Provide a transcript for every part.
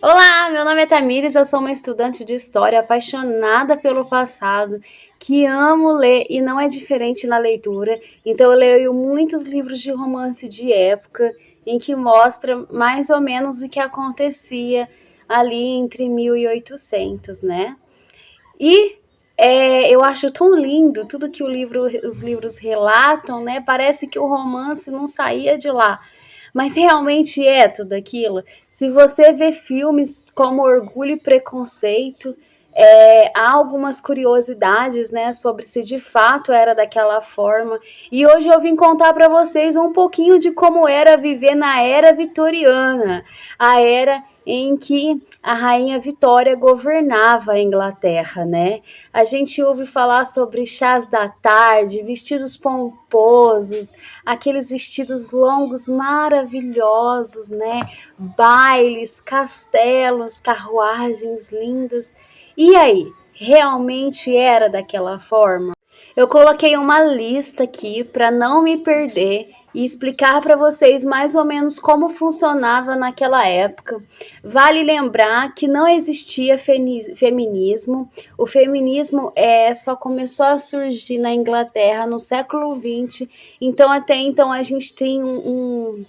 Olá, meu nome é Tamires, eu sou uma estudante de história apaixonada pelo passado, que amo ler e não é diferente na leitura. Então eu leio muitos livros de romance de época em que mostra mais ou menos o que acontecia ali entre 1800, né? E eu acho tão lindo tudo que os livros relatam, né? Parece que o romance não saía de lá. Mas realmente é tudo aquilo. Se você vê filmes como Orgulho e Preconceito, há algumas curiosidades, né, sobre se de fato era daquela forma. E hoje eu vim contar para vocês um pouquinho de como era viver na era vitoriana, a era em que a rainha Vitória governava a Inglaterra, né? A gente ouve falar sobre chás da tarde, vestidos pomposos, aqueles vestidos longos maravilhosos, né? Bailes, castelos, carruagens lindas. E aí, realmente era daquela forma? Eu coloquei uma lista aqui para não me perder e explicar para vocês mais ou menos como funcionava naquela época. Vale lembrar que não existia feminismo. O feminismo só começou a surgir na Inglaterra no século XX. Então, até então, a gente tem um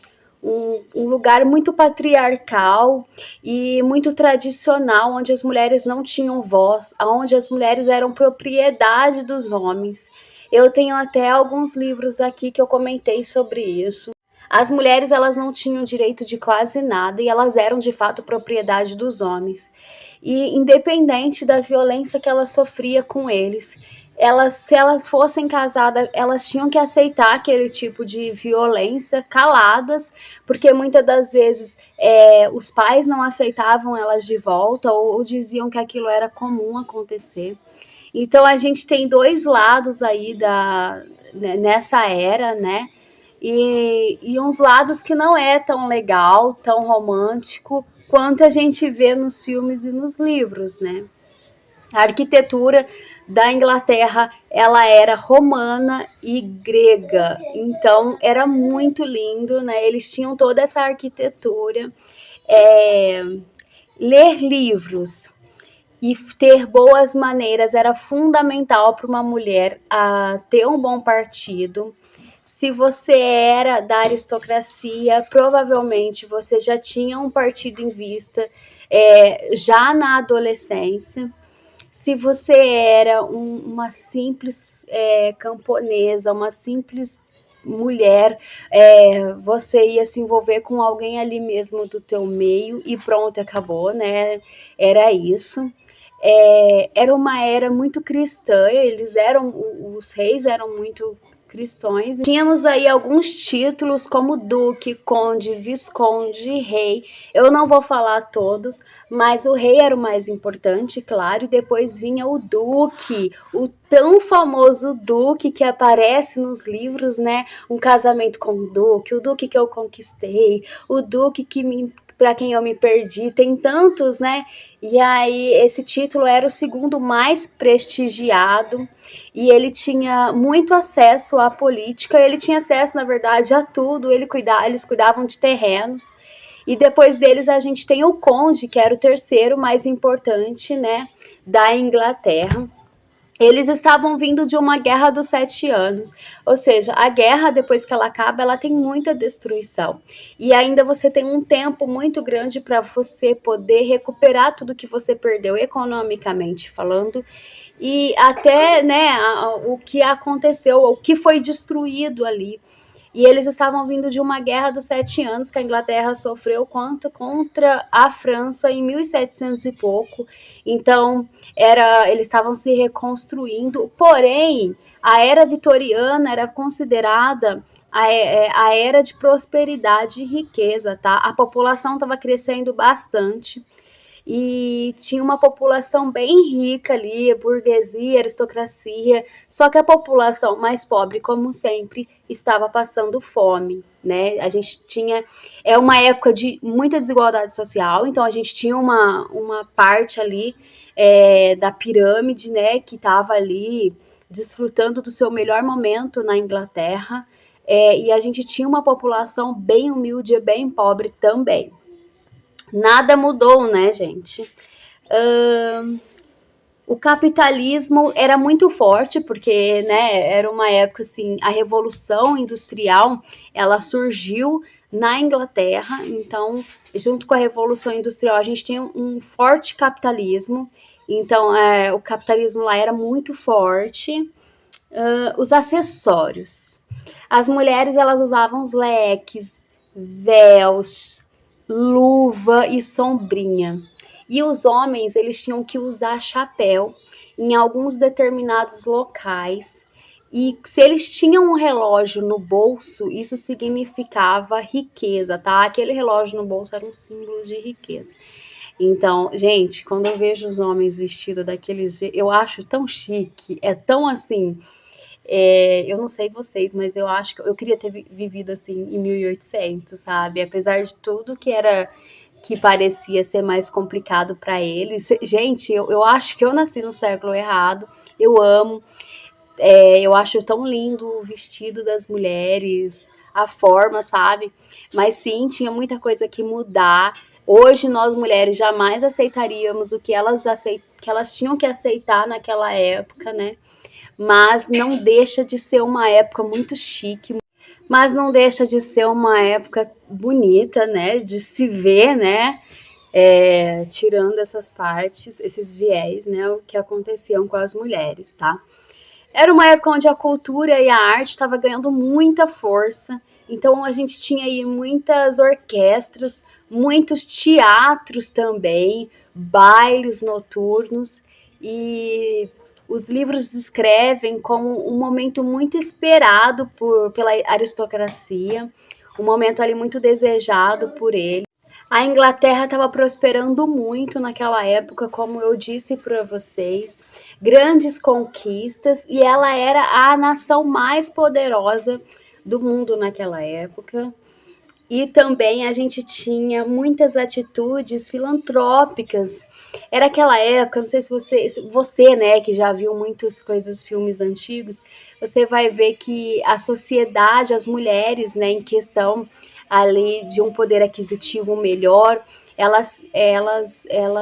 lugar muito patriarcal e muito tradicional, onde as mulheres não tinham voz, onde as mulheres eram propriedade dos homens. Eu tenho até alguns livros aqui que eu comentei sobre isso. As mulheres elas não tinham direito de quase nada e elas eram de fato propriedade dos homens. E independente da violência que ela sofria com eles, se elas fossem casadas, elas tinham que aceitar aquele tipo de violência caladas, porque muitas das vezes os pais não aceitavam elas de volta ou diziam que aquilo era comum acontecer. Então a gente tem dois lados aí nessa era, né? E uns lados que não é tão legal, tão romântico, quanto a gente vê nos filmes e nos livros, né? A arquitetura da Inglaterra, ela era romana e grega, então era muito lindo, né? Eles tinham toda essa arquitetura. É, ler livros e ter boas maneiras era fundamental para uma mulher a ter um bom partido. Se você era da aristocracia, provavelmente você já tinha um partido em vista já na adolescência. Se você era uma simples camponesa, uma simples mulher, você ia se envolver com alguém ali mesmo do teu meio e pronto, acabou, né? Era isso. Era uma era muito cristã, os reis eram muito cristãos. Tínhamos aí alguns títulos como duque, conde, visconde, rei. Eu não vou falar todos, mas o rei era o mais importante, claro, e depois vinha o duque, o tão famoso duque que aparece nos livros, né? Um casamento com o duque que eu conquistei, o duque para quem eu me perdi, tem tantos, né? E aí esse título era o segundo mais prestigiado e ele tinha muito acesso à política, ele tinha acesso, na verdade, a tudo, eles cuidavam de terrenos. E depois deles a gente tem o conde, que era o terceiro mais importante, né, da Inglaterra. Eles estavam vindo de uma guerra dos 7 anos, ou seja, a guerra, depois que ela acaba, ela tem muita destruição. E ainda você tem um tempo muito grande para você poder recuperar tudo que você perdeu economicamente falando, e até né, o que aconteceu, o que foi destruído ali. E eles estavam vindo de uma guerra dos 7 anos que a Inglaterra sofreu contra a França em 1700 e pouco. Então, eles estavam se reconstruindo. Porém, a era vitoriana era considerada a era de prosperidade e riqueza, tá? A população estava crescendo bastante e tinha uma população bem rica ali, burguesia, aristocracia, só que a população mais pobre, como sempre, estava passando fome, né? A gente tinha uma época de muita desigualdade social, então a gente tinha uma parte ali da pirâmide, né, que estava ali desfrutando do seu melhor momento na Inglaterra, e a gente tinha uma população bem humilde e bem pobre também. Nada mudou, né, gente? Ahn, o capitalismo era muito forte, porque, né, era uma época assim, a revolução industrial, ela surgiu na Inglaterra, então, junto com a revolução industrial, a gente tinha um forte capitalismo, então, o capitalismo lá era muito forte. Os acessórios. As mulheres, elas usavam os leques, véus, luva e sombrinha. E os homens, eles tinham que usar chapéu em alguns determinados locais. E se eles tinham um relógio no bolso, isso significava riqueza, tá? Aquele relógio no bolso era um símbolo de riqueza. Então, gente, quando eu vejo os homens vestidos daquele jeito, eu acho tão chique, é tão assim. Eu não sei vocês, mas eu acho que eu queria ter vivido assim em 1800, sabe? Apesar de tudo que parecia ser mais complicado para eles. Gente, eu acho que eu nasci no século errado. Eu amo, eu acho tão lindo o vestido das mulheres, a forma, sabe? Mas sim, tinha muita coisa que mudar. Hoje nós mulheres jamais aceitaríamos o que elas tinham que aceitar naquela época, né? Mas não deixa de ser uma época muito chique, mas não deixa de ser uma época bonita, né? De se ver, né? Tirando essas partes, esses viés, né? O que aconteciam com as mulheres, tá? Era uma época onde a cultura e a arte estava ganhando muita força, então a gente tinha aí muitas orquestras, muitos teatros também, bailes noturnos, e os livros descrevem como um momento muito esperado pela aristocracia, um momento ali muito desejado por ele. A Inglaterra estava prosperando muito naquela época, como eu disse para vocês, grandes conquistas, e ela era a nação mais poderosa do mundo naquela época. E também a gente tinha muitas atitudes filantrópicas. Era aquela época, não sei se você, né, que já viu muitas coisas, filmes antigos, você vai ver que a sociedade, as mulheres, né, em questão ali de um poder aquisitivo melhor, elas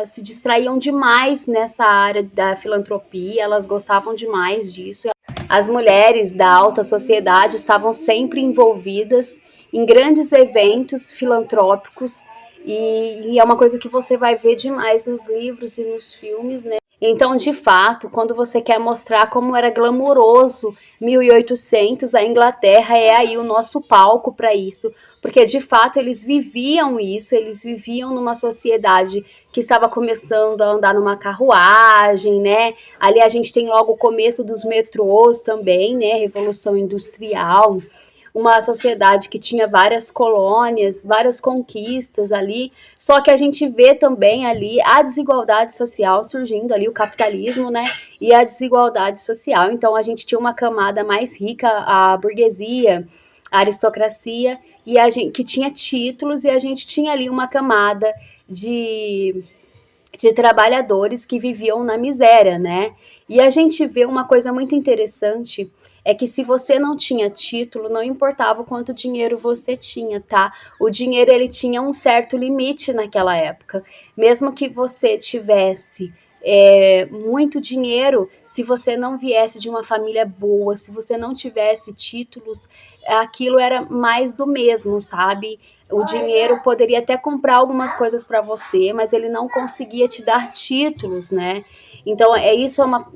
se distraíam demais nessa área da filantropia, elas gostavam demais disso. As mulheres da alta sociedade estavam sempre envolvidas em grandes eventos filantrópicos e é uma coisa que você vai ver demais nos livros e nos filmes, né? Então, de fato, quando você quer mostrar como era glamouroso 1800, a Inglaterra é aí o nosso palco para isso, porque de fato eles viviam isso, eles viviam numa sociedade que estava começando a andar numa carruagem, né? Ali a gente tem logo o começo dos metrôs também, né? Revolução Industrial, uma sociedade que tinha várias colônias, várias conquistas ali, só que a gente vê também ali a desigualdade social surgindo ali, o capitalismo, né, e a desigualdade social. Então a gente tinha uma camada mais rica, a burguesia, a aristocracia, e a gente que tinha títulos, e a gente tinha ali uma camada de de trabalhadores que viviam na miséria, né? E a gente vê uma coisa muito interessante, é que se você não tinha título, não importava o quanto dinheiro você tinha, tá? O dinheiro ele tinha um certo limite naquela época. Mesmo que você tivesse muito dinheiro, se você não viesse de uma família boa, se você não tivesse títulos, aquilo era mais do mesmo, sabe? O dinheiro poderia até comprar algumas coisas para você, mas ele não conseguia te dar títulos, né? Então, é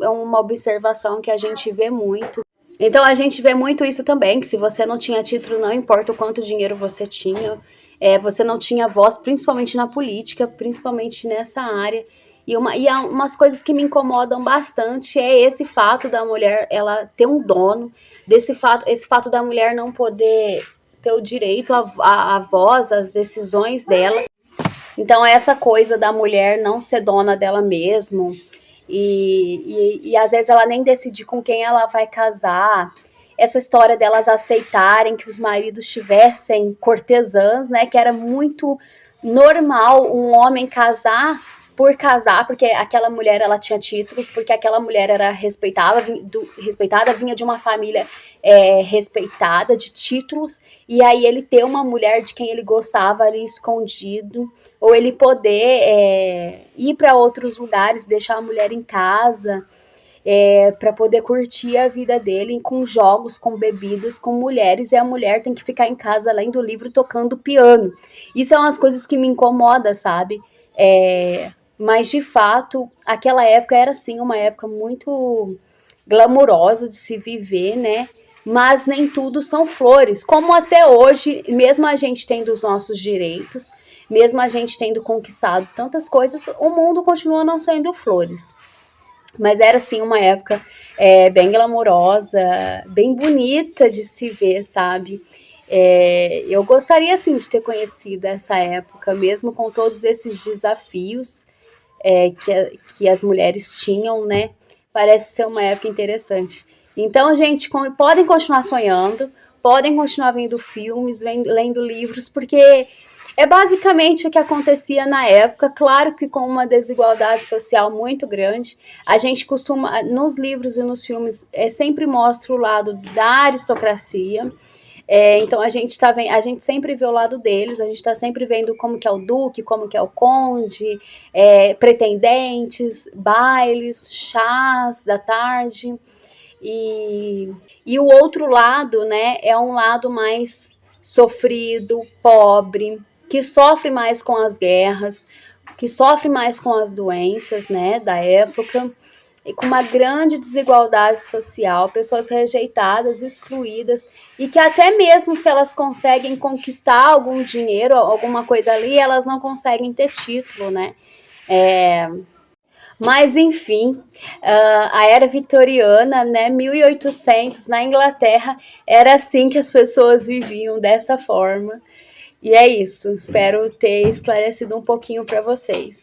uma observação que a gente vê muito. Então, a gente vê muito isso também, que se você não tinha título, não importa o quanto dinheiro você tinha, você não tinha voz, principalmente na política, principalmente nessa área. Umas coisas que me incomodam bastante é esse fato da mulher ela ter um dono, esse fato da mulher não poder ter o direito à voz, às decisões dela. Então, essa coisa da mulher não ser dona dela mesma, e às vezes ela nem decidir com quem ela vai casar. Essa história delas aceitarem que os maridos tivessem cortesãs, né? Que era muito normal um homem casar por casar, porque aquela mulher ela tinha títulos, porque aquela mulher era respeitada, vinha de uma família respeitada, de títulos, e aí ele ter uma mulher de quem ele gostava ali escondido, ou ele poder ir para outros lugares, deixar a mulher em casa, para poder curtir a vida dele com jogos, com bebidas, com mulheres, e a mulher tem que ficar em casa lendo livro, tocando piano. Isso é umas coisas que me incomoda, sabe? Mas de fato, aquela época era sim uma época muito glamurosa de se viver, né? Mas nem tudo são flores, como até hoje, mesmo a gente tendo os nossos direitos, mesmo a gente tendo conquistado tantas coisas, o mundo continua não sendo flores. Mas era, assim, uma época bem glamourosa, bem bonita de se ver, sabe? Eu gostaria, assim, de ter conhecido essa época, mesmo com todos esses desafios que as mulheres tinham, né? Parece ser uma época interessante. Então, gente, podem continuar sonhando, podem continuar vendo filmes, lendo livros, porque é basicamente o que acontecia na época, claro que com uma desigualdade social muito grande. A gente costuma, nos livros e nos filmes, sempre mostra o lado da aristocracia. Então a gente sempre vê o lado deles, a gente está sempre vendo como que é o duque, como que é o conde, pretendentes, bailes, chás da tarde. E, e o outro lado, né, é um lado mais sofrido, pobre, que sofre mais com as guerras, que sofre mais com as doenças, né, da época, e com uma grande desigualdade social, pessoas rejeitadas, excluídas, e que até mesmo se elas conseguem conquistar algum dinheiro, alguma coisa ali, elas não conseguem ter título, né? Mas, enfim, a era vitoriana, né, 1800, na Inglaterra, era assim que as pessoas viviam, dessa forma. E é isso, espero ter esclarecido um pouquinho para vocês.